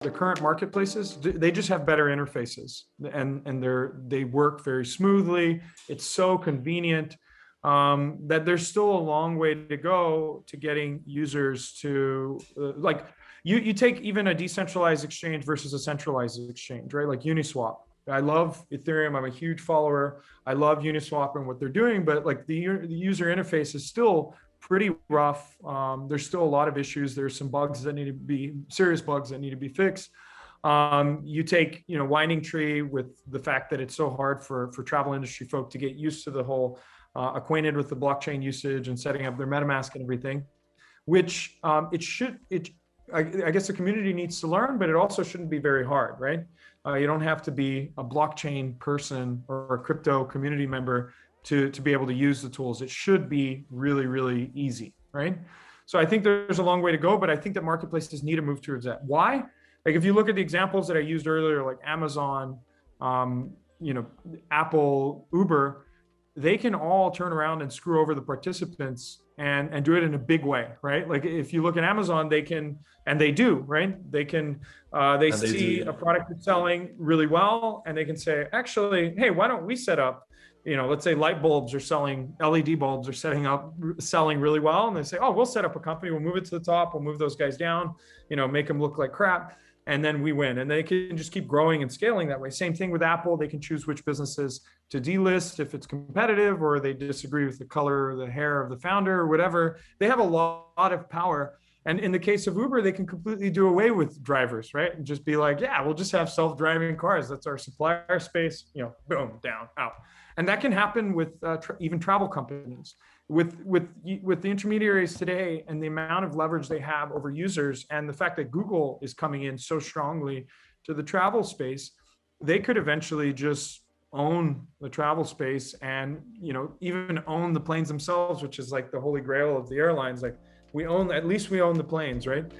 the current marketplaces, they just have better interfaces, and they work very smoothly. It's so convenient, that there's still a long way to go to getting users to like, you take even a decentralized exchange versus a centralized exchange, right? Like Uniswap. I love Ethereum. I'm a huge follower. I love Uniswap and what they're doing, but like the user interface is still pretty rough. There's still a lot of issues. There's some bugs that need to be serious bugs that need to be fixed. You take, Winding Tree, with the fact that it's so hard for travel industry folk to get used to the whole acquainted with the blockchain usage and setting up their MetaMask and everything, which I guess the community needs to learn, but it also shouldn't be very hard, right? You don't have to be a blockchain person or a crypto community member to be able to use the tools. It should be really, really easy, right? So I think there's a long way to go, but I think that marketplaces need to move towards that. Why? Like if you look at the examples that I used earlier, like Amazon, Apple, Uber, they can all turn around and screw over the participants and do it in a big way, right? Like if you look at Amazon, they can, and they do, right? They can, they see a product that's selling really well, and they can say, actually, hey, why don't we set up, let's say light bulbs are selling, LED bulbs are selling really well. And they say, oh, we'll set up a company, we'll move it to the top, we'll move those guys down, make them look like crap. And then we win. And they can just keep growing and scaling that way. Same thing with Apple. They can choose which businesses to delist if it's competitive, or they disagree with the color or the hair of the founder or whatever. They have a lot of power. And in the case of Uber, they can completely do away with drivers, right? And just be like, yeah, we'll just have self-driving cars. That's our supplier space, boom, down, out. And that can happen with even travel companies. With the intermediaries today and the amount of leverage they have over users, and the fact that Google is coming in so strongly to the travel space, they could eventually just own the travel space and even own the planes themselves, which is like the holy grail of the airlines. Like at least we own the planes, right?